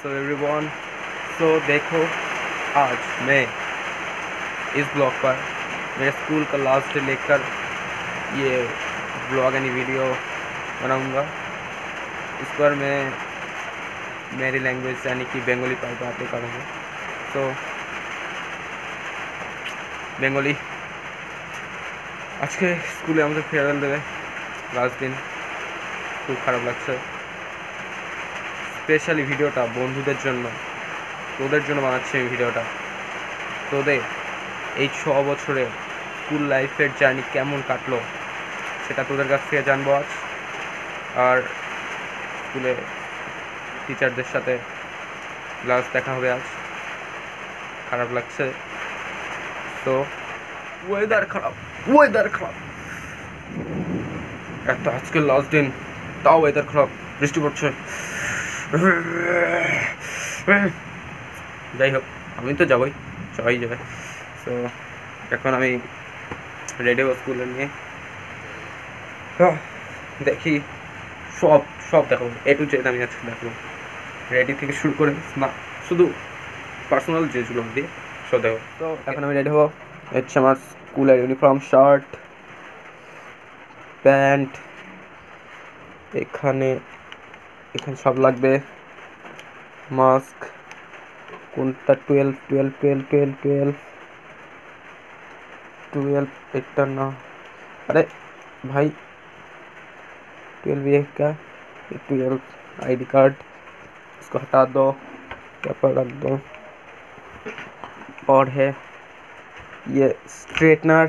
So everyone, सो देखो आज मैं इस ब्लॉग पर मेरे स्कूल का लास्ट डे लेकर ये ब्लॉग यानी वीडियो बनाऊंगा। इस पर मैं मेरी लैंग्वेज यानी कि बेंगली पर बातें करूँगा। तो बेंगली आज के स्कूले আমাদের ফেয়ারওয়েল দেবে লাস্ট দিন, খুব খারাপ লাগছে। স্পেশালি ভিডিওটা বন্ধুদের জন্য, তোদের জন্য বানাচ্ছি এই ভিডিওটা। তোদের এই 6 বছরে স্কুল লাইফের জার্নি কেমন কাটলো সেটা তোদের কাছ থেকে জানবো আজ। আর স্কুলে টিচারদের সাথে লাস্ট দেখা হবে আজ, খারাপ লাগছে। তো ওয়েদার খারাপ একটা আজকে লাস্ট দিন, তাও ওয়েদার খারাপ, বৃষ্টি পড়ছে। যাই হোক, আমি তো যাবই, সবাই যাবে। তো এখন আমি রেডি হবো স্কুলে নিয়ে, দেখি সব দেখো এ টু জেড। আমি আজকে দেখবো রেডি থেকে শুরু করে না শুধু পার্সোনাল যেগুলো দিয়ে সব দেখো। তো এখন আমি রেডি হবো। হচ্ছে আমার স্কুলের ইউনিফর্ম, শার্ট, প্যান্ট, এখানে সব লাগবে, মাস্ক, কোনটা 12 একটা না, अरे भाई 12 ये क्या, 12 आईडी कार्ड, इसको हटा दो, पेपर रख दो। और है ये स्ट्रेटनर,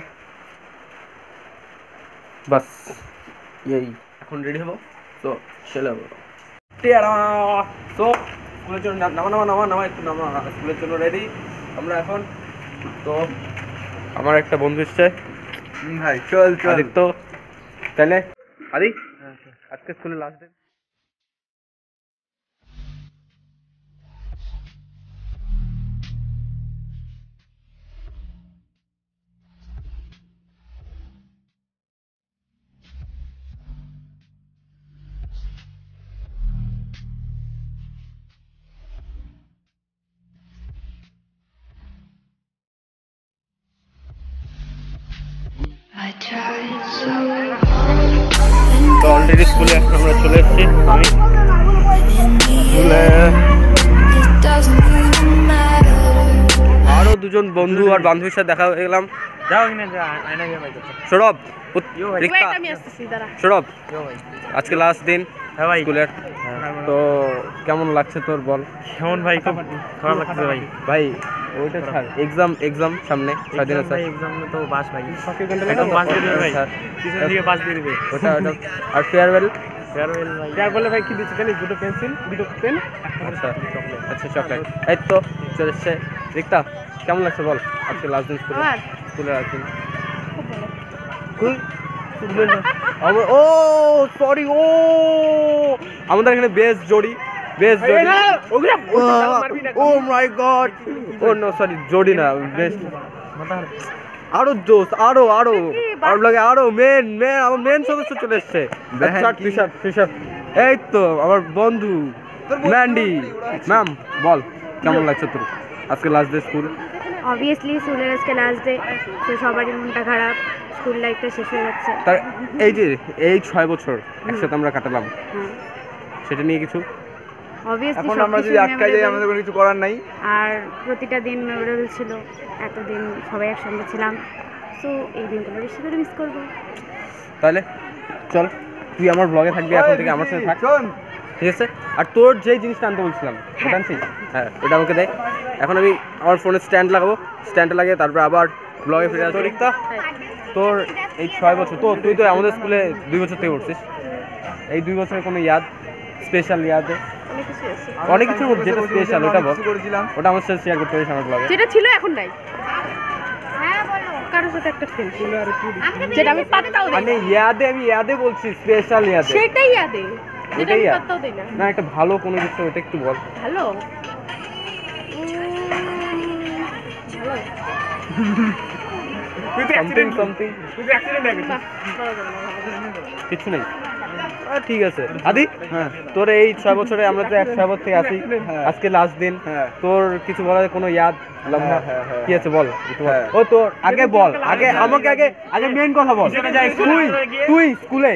बस यही। এখন রেডি হবো, তো চলে যাবো। তো স্কুলের জন্য নামা একটু নামা, স্কুলের জন্য রেডি আমরা এখন। তো আমার একটা বন্ধু এসছে ভাই, চল আদিত্য, তাহলে আদি আজকে স্কুলে লাস্ট ডে। তো অলরেডি স্কুলে আমরা চলে এসেছি। আমি স্কুলে আরো দুজন বন্ধু আর বান্ধবীর সাথে দেখা হয়ে গেলাম। সৌরভ, সৌরভ আজকে লাস্ট দিন স্কুলের, তো কেমন লাগছে তোর বল? কেমন ভাই? খুব খারাপ লাগছে ভাই। ভাই ওইটা ছাড়, এক্সাম সামনে 6 দিন আছে। এক্সাম তো বাস ভাই, একদম বাস দিয়ে দিবে ভাই, পিছন থেকে বাস দিয়ে দিবে ওটা। আর ফেয়ারওয়েল ভাই, ফেয়ারওয়েল ভাই কি দিচ্ছে জানি? দুটো পেন্সিল, দুটো পেন, আচ্ছা চকলেট। এই তো চলে এসছে। রিক্তা কেমন লাগছে বল আজকে লাস্ট দিন স্কুলে লাস্ট দিন? ও সরি, আমাদের এখানে বেস্ট জোড়ি, ও মাই গড, ও নো সরি জোড়ি না, বেস্ট। আরো জোস, আরো লাগে, আরো মেন আমার মেন সদস্য চলে এসছে। এই তো আমার বন্ধু ম্যান্ডি ম্যাম, বল কেমন লাগছে তোর আজকে লাস্ট ডে স্কুল? অবভিয়াসলি স্কুলের আজকে লাস্ট ডে, তো সবারই মনটা খারাপ, স্কুল লাইফটা শেষ হয়ে যাচ্ছে। তার এই 6 বছর একসাথে আমরা কাটালাম, সেটা নিয়ে কিছু অবভিয়াসলি এখন আমরা যদি আটকাই যাই আমাদের কোনো কিছু করার নাই। আর প্রতিটা দিন মেমোরেবল ছিল, এতদিন সবাই একসঙ্গে ছিলাম, সো এই দিনগুলো বেশি করে মিস করবো। তাহলে চল, তুই আমার ব্লগে থাকবি এখন থেকে, আমার সাথে থাক, ঠিক আছে? আর তোর যে জিনিসটা আনতে বলছিলাম ওটা আনছিস? হ্যাঁ, এটা আমাকে দেয়। এখন আমি আমার ফোনে স্ট্যান্ড লাগাবো, স্ট্যান্ডটা লাগিয়ে তারপর আবার ব্লগে ফিরে আসবো। রিক্তা, তোর এই 6 বছর, তো তুই তো আমাদের স্কুলে 2 বছর থেকে পড়ছিস, এই 2 বছরের কোনো স্পেশাল অনেক কিছু যেটা স্পেশাল ওটা বল, ওটা আমার সাথে শেয়ার করতে পারিস আমার ব্লগে। যেটা ছিল এখন নাই, হ্যাঁ বলো, কারোর সাথে একটা ফ্রেন্ড ছিল আর কি, যেটা আমি পাত্তাও দেই না। আমি ইয়াদে বলছি, স্পেশাল ইয়াদে, সেটাই ইয়াদে, যেটা আমি পাত্তাও দেই না। না একটা ভালো কোনো কিছু, ওটা একটু বল। ভালো কিছু নেই। ঠিক আছে আদি, তোর এই 6 বছরে আমরা তো 6 বছর থেকে আছি, আজকে লাস্ট দিন, তোর কিছু বলার কোনো ইয়াদ লম্বা কি আছে বল একটু বল। ও তোর আগে বল, আগে আমাকে আগে মেইন কথা বল। তুই স্কুলে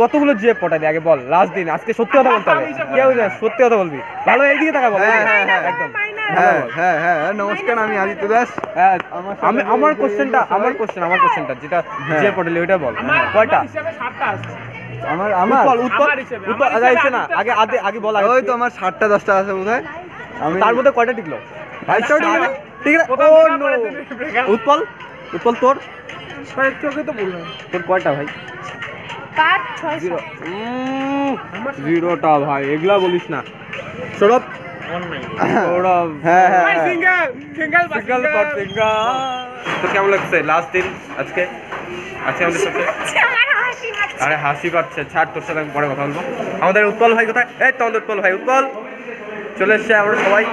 কতগুলো যে পটালি আগে বল লাস্ট দিন, আজকে সত্যি কথা বলতে হবে, কেউ না সত্যি কথা বলবি, ভালো এইদিকে টাকা বল একদম। নমস্কার, আমি আদিত্য দাস। আমার কোশ্চেনটা যেটা যে পটালি ওইটা বল, কয়টা? উৎপল আচ্ছা না, আগে বল। ওই তো আমার 7টা 10টা আছে বোধহয়। আমি তার মধ্যে কয়টা টিকলো? ঠিক আছে। উৎপল তোর কয়টা ভাই? 5 6 জিরোটা ভাই, এগুলা বলিস না সৌরভ। তো কেমন লাগছে লাস্ট দিন আজকে আমাদের সাথে? আরে হাসি পাচ্ছে, ছাড়, তোর সাথে আমি পরে কথা বলবো। আমাদের উৎপল ভাই কোথায়? এই তো আমাদের উৎপল চলে এসছে, আমরা সবাই।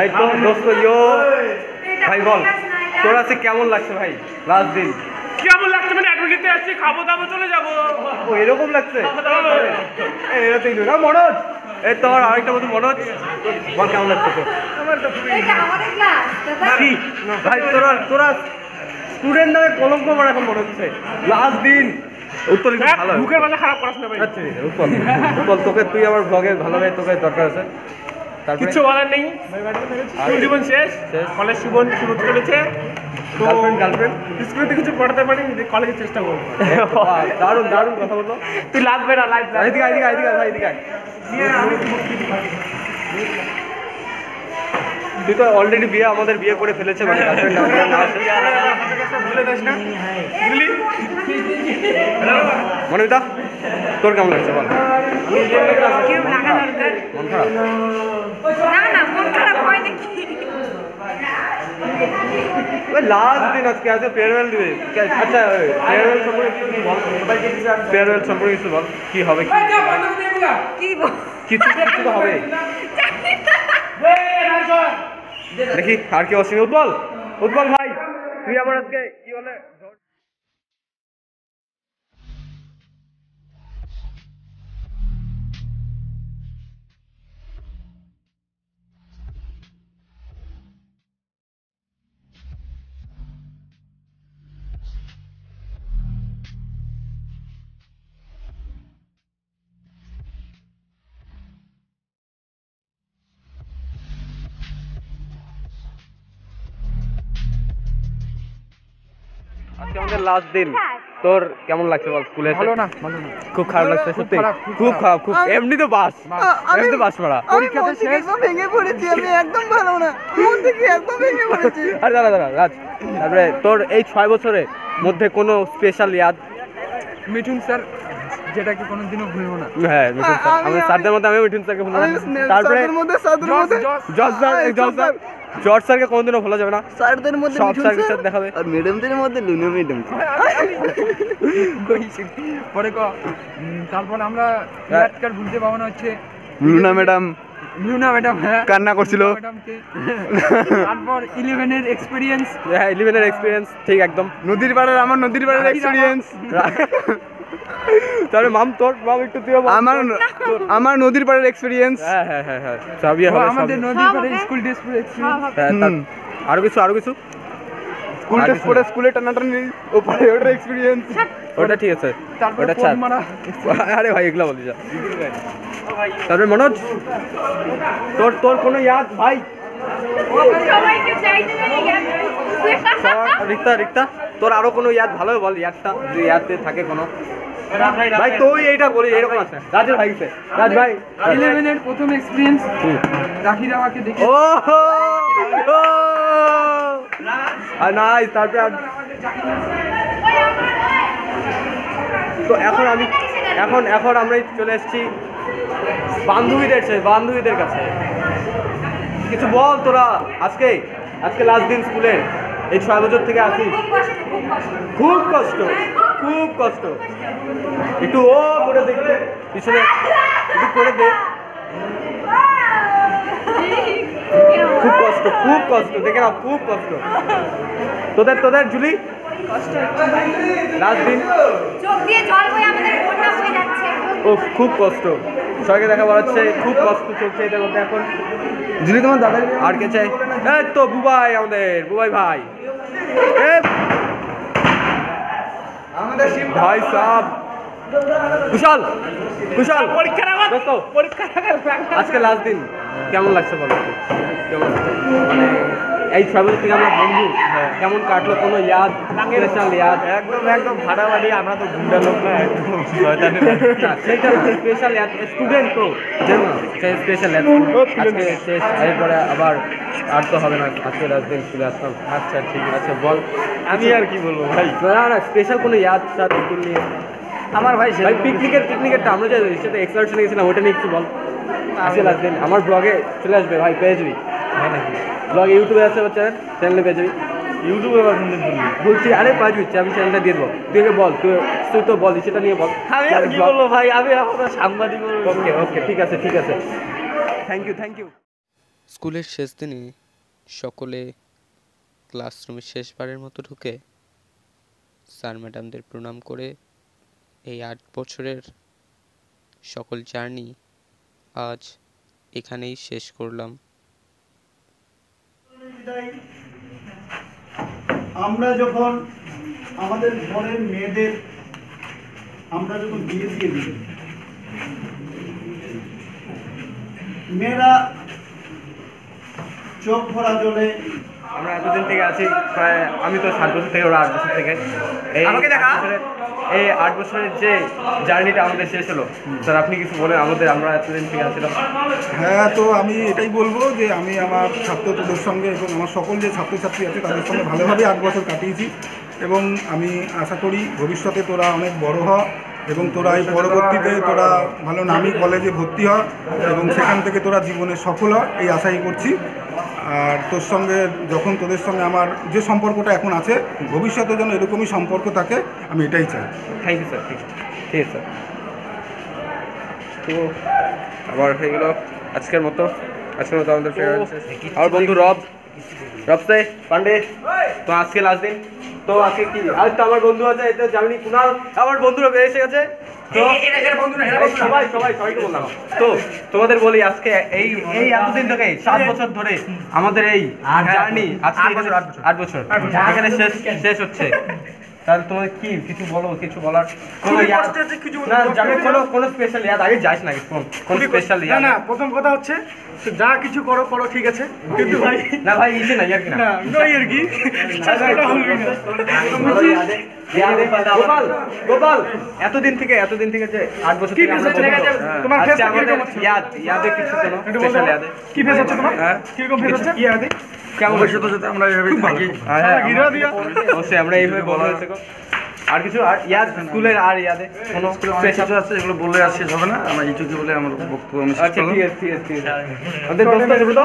এই তো দোস্ত ভাই বল, তোর আজকে কেমন লাগছে ভাই লাস্ট দিন? কেমন লাগছে মানে অ্যাডমিটে আসছি, খাবো দাবো চলে যাবো। ও এরকম লাগছে? মনোজ, এই তোর আরেকটা মতো মনোজ, বল কেমন লাগছে তোর? ভাই তোরা স্টুডেন্ট নামে কলঙ্ক আমার এখন মনে হচ্ছে লাস্ট দিন। উত্তর ভালো, মুখের ভাষা খারাপ করাস না ভাই। আচ্ছা উত্তল তোকে, তুই আমার ব্লগে ভালোভাবে তোকে দরকার আছে। কিছু বলার নেই, স্কুল জীবন শেষ, কলেজ জীবন শুরু চলেছে। গার্লফ্রেন্ড স্কুলে কিছু পড়াতে পারি, কলেজের চেষ্টা করবো। দারুণ কথা বললো। তুই লাগবে না লাইফ। তুই তো অলরেডি আমাদের বিয়ে করে ফেলেছে, মানে মনিতা তোর কেমন লাগছে বল? মন খারাপ লাস্ট দিন আজকে আছে, ফেয়ারওয়েল দিবে। আচ্ছা ফেয়ারওয়েল সম্পর্কে কিছু বল, কি হবে? কিছু তো হবে দেখি। আর কি অসীম? উৎপল ভাই, তুই আমার আজকে কি বলে আজকে আমাদের লাস্ট দিন, তোর কেমন লাগছে বল স্কুলে? ভালো না, খুব খারাপ লাগছে সত্যি, খুব খারাপ। খুব এমনি তো বাস মারা পরীক্ষাতে শেষ ভেঙে পড়েছি, আমি একদম ভালো না, মন থেকে একদম ভেঙে পড়েছি। আরে দাঁড়া রাজ, তারপরে তোর এই 6 বছরের মধ্যে কোনো স্পেশাল ইয়াদ? মিঠুন স্যার, যেটাকে কোনোদিনও ভুলবো না। হ্যাঁ মিঠুন স্যার, আমাদের স্যারদের মধ্যে আমি মিঠুন স্যারকে ভুলবো না। তারপরে জর্জ স্যারকে কোনোদিনও ভোলা যাবে না। স্যারদের মধ্যে সব স্যারদের সাথে দেখাবে, আর ম্যাডামদের মধ্যে লুনা ম্যাডাম। পরে তারপর আমরা ভুলতে পাবো না, হচ্ছে লুনা ম্যাডাম কান্না করছিল। তারপর 11-এর এক্সপিরিয়েন্স, হ্যাঁ 11-এর এক্সপিরিয়েন্স, ঠিক একদম। আমার নদীর পাড়ের এক্সপিরিয়েন্স। তাহলে মাম একটু তুই আমার নদীর পাড়ের এক্সপিরিয়েন্স। হ্যাঁ সবই হবে, আমাদের নদীর পাড়ের স্কুল ড্রেস পরে এক্সপিরিয়েন্স। আরো কিছু স্কুল ড্রেস পরে স্কুলে টানাটানি ওপারে ওটার এক্সপিরিয়েন্স। ওটা ঠিক আছে, ওটা ছাড়। আরে ভাই এগুলা বলি যা। তারপরে মনোজ, তোর কোনো ইয়াদ ভাই? রিক্তা তোর আরো কোনো ইয়াদ ভালো বল, ইয়াদটা যে ইয়াদে থাকে কোনো ভাই। তুই এইটা বলি এরকম আছে। রাজের ভাই গেছে, রাজ ভাই 11-এর প্রথম এক্সপিরিয়েন্স, রাখি রাওয়াকে দেখে। ও নাইস। তারপরে তো এখন আমরা চলে এসেছি বান্ধবীদের কাছে। কিছু বল তোরা, আজকে লাস্ট দিন স্কুলের, এই 6 বছর থেকে আসিস। খুব কষ্ট। একটু ও করে দেখবে পিছনে, একটু করে দে। খুব কষ্ট দেখে না, খুব কষ্ট। তোদের জুলি লাস্ট দিন চোখ দিয়ে জল বয়ে আমাদের বন্যা বয়ে যাচ্ছে। ও খুব কষ্ট, সবাইকে দেখা বাড়াচ্ছে, খুব কষ্ট চলছে এটার মধ্যে এখন। যদি তোমার দাদা আর কে চাই, এই তো বুবাই, আমাদের বুবাই ভাই, আমাদের ভাই সাহেব কুশাল কুশাল পরীক্ষার আগে দোস্ত, পরীক্ষার আগে আজকে লাস্ট দিন কেমন লাগছে বলো? কেমন মানে এই ট্রাভেল থেকে আমরা বন্ধু কেমন কাটলো? কোনো ইয়াদ, স্পেশাল ইয়াদ? একদম ভাড়াবাড়ি, আমরা তো গুন্ডা লোক না, একদম শয়তানি সেটা স্পেশাল ইয়াদ, স্টুডেন্ট তো জানো সেই স্পেশাল ইয়াদ আজকে শেষ, এরপরে আবার আর তো হবে না, আজকে লাস্ট দিন চলে আসলাম। আচ্ছা ঠিক আছে, আচ্ছা বল, আমি আর কি বলবো ভাই। না না স্পেশাল কোনো ইয়াদ সাথ স্কুল নিয়ে? আমার ভাই ভাই পিকনিকেরটা আমরা যে সাথে এক্সকারশনে গেছিলাম ওটা নিয়ে একটু বল। আজকে লাস্ট দিন আমার ব্লগে চলে আসবে ভাই, পেয়ে যাবি ব্লগ, ইউটিউবে আছে আমার চ্যানেলে পেয়ে যাবি। ইউটিউবে আবার শুনতে বলছি আরে পাঁচ মিনিট আমি চ্যানেলটা দিয়ে দেবো, তুই আগে বল, তুই তো বল সেটা নিয়ে বল। আমি আর কি বলবো ভাই, আমি এখন সাংবাদিক। ওকে ওকে ঠিক আছে ঠিক আছে, থ্যাংক ইউ। স্কুলের শেষ দিনে সকলে ক্লাসরুমে শেষবারের মতো ঢুকে স্যার ম্যাডামদের প্রণাম করে এই 8 বছরের সকল জার্নি আজ এখানেই শেষ করলাম। আমরা যখন আমাদের ঘরের মেয়েদের আমরা যখন বিয়ে দিয়ে দিই, মেয়েরা চোখ ভরা জলে, আমরা এতদিন থেকে আছি প্রায়, আমি তো 7 বছর থেকে, ওরা 8 বছর থেকে। এই আমাকে দেখা। এই 8 বছরের যে জার্নিটা আমাদের শেষ হলো, স্যার আপনি কিছু বলেন আমাদের, আমরা এতদিন থেকে আছিলাম। হ্যাঁ, তো আমি এটাই বলবো যে আমি আমার ছাত্রদের সঙ্গে এবং আমার সকল যে ছাত্রছাত্রী আছে তাদের সঙ্গে ভালোভাবে 8 বছর কাটিয়েছি, এবং আমি আশা করি ভবিষ্যতে তোরা অনেক বড় হ এবং তোরা এই পরবর্তীতে তোরা ভালো নামি কলেজে ভর্তি হ এবং সেখান থেকে তোরা জীবনে সফল হ, এই আশাই করছি। আর তোর সঙ্গে যখন তোদের সঙ্গে আমার যে সম্পর্কটা এখন আছে, ভবিষ্যতে যেন এরকমই সম্পর্ক থাকে, আমি এটাই চাই। থ্যাংক ইউ স্যার, ঠিক আছে স্যার। তো আবার হয়ে গেল আজকের মতো আমাদের আমার বন্ধু রব স্যার পান্ডে। তো আজকে লাস্ট দিন, তো আজকে কি আজ তো আমার বন্ধু আছে, এটা জানি কুনাল, আমার বন্ধুরা এসে গেছে। তো সবাইকে বললাম। তো তোমাদের বলি আজকে এই এতদিন থেকে 7 বছর ধরে আমাদের এই জার্নি, আজকে 8 বছর এখানে শেষ হচ্ছে। তাহলে তোমার কি কিছু বলো, কিছু বলার কোনো না যাবে, কোনো স্পেশাল ইয়াদ? আগে যাইস না কোন স্পেশাল ইয়াদ? না, প্রথম কথা হচ্ছে যা কিছু করো ঠিক আছে, কিন্তু ভাই না ভাই ইসে না ইয়ার কি না নই আর কি গোপাল এতদিন থেকে যে 8 বছর থেকে আমরা তোমার ফেস আমাদের ইয়াদে কিছু কোনো স্পেশাল ইয়াদে কি ফেস হচ্ছে তোমার? কিরকম ফেস হচ্ছে? ইয়াদে কেমন সাথে আমরা এইভাবে থাকি, গিরা দিয়া অবশ্যই আমরা এইভাবে বলা হয়েছে। আর কিছু আর ইয়াদ স্কুলের আর ইয়াদে কোনো স্পেশাল আছে যেগুলো বললে আর শেষ হবে না, আমরা এইটুকু বলে আমার বক্তব্য আমি শেষ করলাম। ঠিক আছে আমাদের দোস্ত আছে তো,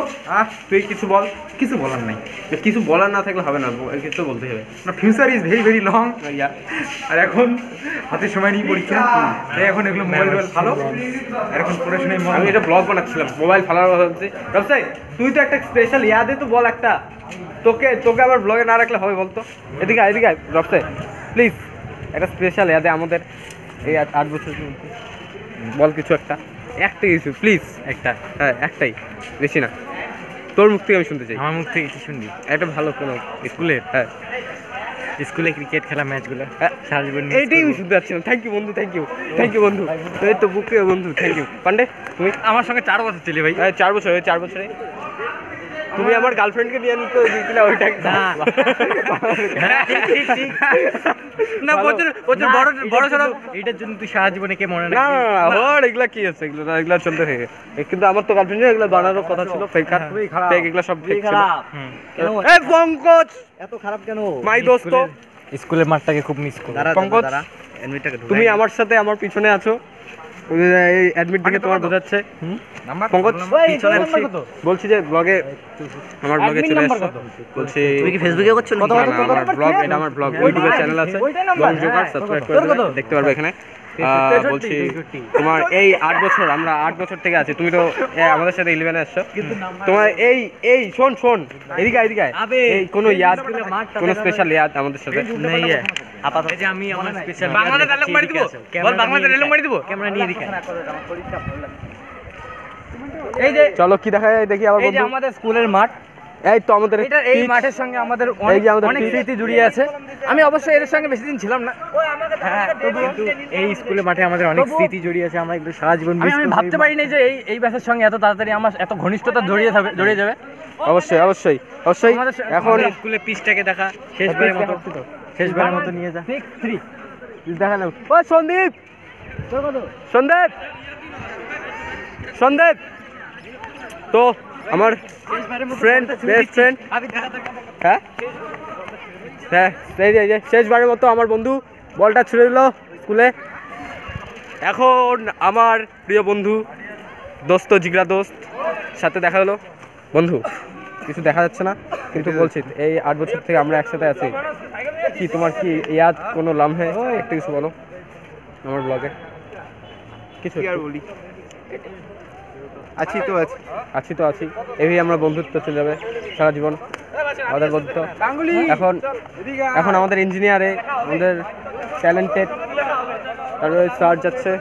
তুই কিছু বল। কিছু বলার নাই, কিছু বলার না থাকলে হবে না, কিছু বলতে হবে। না, future is very very long, আর এখন হাতে সময় নিয়ে পরীক্ষা, তাই এখন এগুলো মোবাইল ভালো, আর এখন পড়াশোনায় আমি এটা ব্লগ বানাচ্ছিলাম, মোবাইল ফালার কথা হচ্ছে। রবসাই তুই তো একটা স্পেশাল ইয়াদে তো বল একটা, তোকে আবার ব্লগে না রাখলে হবে বলতো? এদিকে রবসাই প্লিজ, একটা স্পেশাল ইয়াদে আমাদের এই 8 বছর বল কিছু একটা কিছু প্লিজ, একটা হ্যাঁ একটাই, বেশি না। তোর মুখ থেকে আমি শুনতে চাই। আমার মুখ থেকে কিছু শুনবি? একটা ভালো কোনো স্কুলের, হ্যাঁ স্কুলে ক্রিকেট খেলা ম্যাচগুলো সারা জীবন এইটাই আমি শুনতে পাচ্ছিলাম। থ্যাংক ইউ বন্ধু, থ্যাংক ইউ বন্ধু, এই তো বুকে বন্ধু, থ্যাংক ইউ। পান্ডে তুমি আমার সঙ্গে 4 বছর ছিল ভাই। 4 বছর, 4 বছরে তুমি আমার গার্লফ্রেন্ডকে নিয়ে নিতে দিয়েছিলে ওইটা না, বড় সড়ো এইটার জন্য তুই সারা জীবনে কে মনে না এগুলা কি আছে, এগুলা চলতে থাকে। কিন্তু আমার তো গার্লফ্রেন্ড এগুলো বানানোর কথা ছিল, ফেক এগুলা সব ফেক ছিল। এই পঙ্কজ এত খারাপ কেন? মাই দোস্ত, স্কুলের মাঠটাকে খুব মিস করি। পঙ্কজ তুমি আমার সাথে আমার পিছনে আছো, এই অ্যাডমিট দিকে তোমার বোঝাচ্ছে। পঙ্কজ বলছি যে ব্লগে, আমার ব্লগে চলে আসছো বলছি। তুমি কি ফেসবুকে করছো? আমার ব্লগ, এটা আমার ব্লগ, ইউটিউবে চ্যানেল আছে, ব্লগ জোকার, সাবস্ক্রাইব করে দেখতে পারবে এখানে। বলছি তোমার এই 8 বছর, আমরা 8 বছর থেকে আছি, তুমি তো আমাদের সাথে 11-এ আসছো, তোমার এই শোন এদিকে আয়। এই কোনো ইয়াদ, কোনো স্পেশাল ইয়াদ আমাদের সাথে नहीं है আপাতত যে আমি আমার স্পেশাল বাংলাতে ডায়লগ মারি দিব, বল বাংলাতে ডায়লগ মারি দিব, ক্যামেরা নিয়ে দিকে। এই যে চলো কি দেখা যায় দেখি আবার এই যে বন্ধু। আমাদের স্কুলের মাঠ, এই তো আমাদের এটা এই pitch। মাঠের সঙ্গে আমাদের এই যে আমাদের অনেক pitch। স্মৃতি জড়িয়ে আছে। আমি অবশ্যই এর সঙ্গে বেশি দিন ছিলাম না, হ্যাঁ, কিন্তু এই স্কুলের মাঠে আমাদের অনেক স্মৃতি জড়িয়ে আছে। আমরা একটু সারা জীবন আমি ভাবতে পারিনি যে এই ব্যাচের সঙ্গে এত তাড়াতাড়ি আমার এত ঘনিষ্ঠতা জড়িয়ে যাবে। অবশ্যই এখন স্কুলের পিচটাকে দেখা শেষবারের মতো নিয়ে যা। 6-3 দেখা নাও। ও সন্দীপ তো আমার ফ্রেন্ড, বেস্ট ফ্রেন্ড, হ্যাঁ এই যে শেষবারের মতো আমার বন্ধু বলটা ছুড়ে দিল স্কুলে। এখন আমার প্রিয় বন্ধু দোস্ত, জিগরা দোস্ত সাথে দেখা হলো। বন্ধু কিছু দেখা যাচ্ছে না, কিন্তু বলছি এই 8 বছর থেকে আমরা একসাথে আছি। কি তোমার কি ইয়াদ কোনো লামহে একটা কিছু বলো আমার ব্লগে। কিছু কি আর বলি, আছি তো আছি। এই আমরা বন্ধুত্ব চলে যাবে সারা জীবন আমাদের বন্ধুত্ব। এখন আমাদের ইঞ্জিনিয়ারে আমাদের ট্যালেন্টেড তারপরে স্যার যাচ্ছে,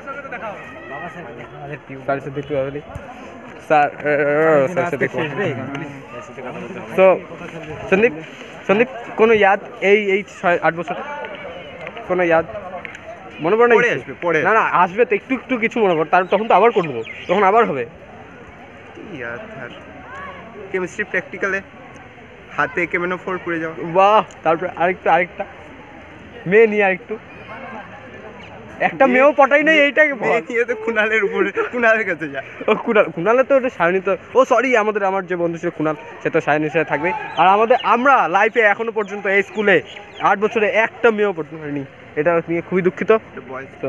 স্যারের সাথে একটু বলি তো সন্দীপ কোনো ইয়াদ এই 8 বছর কোনো ইয়াদ মনে পড়ে না? পরে না আসবে তো, একটু কিছু মনে পড়ে, তখন তো আবার করবো, তখন আবার হবে। কেমিস্ট্রি প্র্যাকটিক্যালে হাতে কেমেনোফোর পড়ে যাওয়া, বাহ, তারপরে আরেকটা মেয়ে নিয়ে একটা মেয়েও পটাই নেই, এইটাকে নিয়ে তো কুণালের কাছে যা। ও কুণালে তো ওটা সায়নী, তো ও সরি আমার যে বন্ধু ছিল কুণাল, সে তো সায়নীর সাথে থাকবে। আর আমরা লাইফে এখনো পর্যন্ত এই স্কুলে 8 বছরে একটা মেয়েও পড়তে পারিনি, এটা নিয়ে খুবই দুঃখিত। তো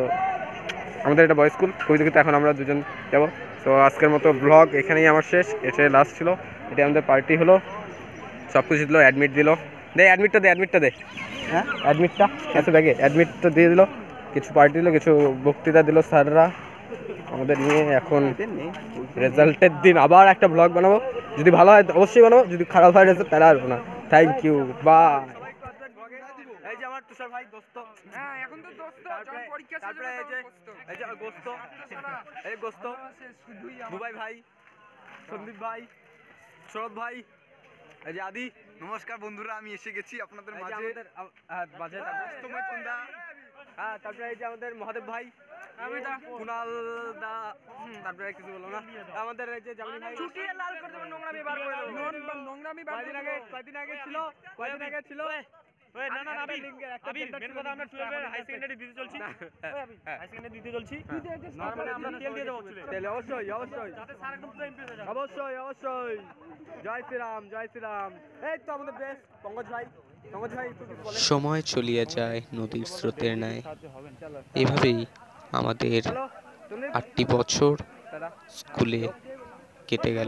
আমাদের এটা বয়েজ স্কুল, খুবই দুঃখিত। এখন আমরা দুজন যাবো। তো আজকের মতো ব্লগ এখানেই আমার শেষ, এটাই লাস্ট ছিল। এটা আমাদের পার্টি হলো, সব কিছু দিল, অ্যাডমিট দিল, অ্যাডমিটটা দে হ্যাঁ, অ্যাডমিটটা আছে ব্যাগে, অ্যাডমিটটা দিয়ে দিল, কিছু পার্টি দিল, কিছু বক্তৃতা দিল স্যাররা আমাদের নিয়ে। এখন রেজাল্টের দিন আবার একটা ব্লগ বানাবো, যদি ভালো হয় অবশ্যই বানাবো, যদি খারাপ হয় রেজাল্ট তাহলে আসবো না। Thank you, bye. এই যে আমার তুষার ভাই দোস্ত, হ্যাঁ এখন তো দোস্ত, তারপরে এই যে গোস্ত, দুবাই ভাই, সন্দীপ ভাই, সৌরভ ভাই, এই যে আদি। নমস্কার বন্ধুরা, আমি এসে গেছি আপনাদের মাঝে। হ্যাঁ, তারপরে এই যে আমাদের মহাদেব ভাই, কুণাল দা, তারপরে কিছু বলো না, আমাদের এই যে জামিনী ভাই, কয়দিন আগে ছিল অবশ্যই। জয় শ্রীরাম। এই তো আমাদের বেস্ট পঙ্কজ ভাই সময় চলিয়া যায় নদীর স্রোতের ন্যায়। এভাবেই আমাদের 8টি বছর স্কুলে কেটে গেল।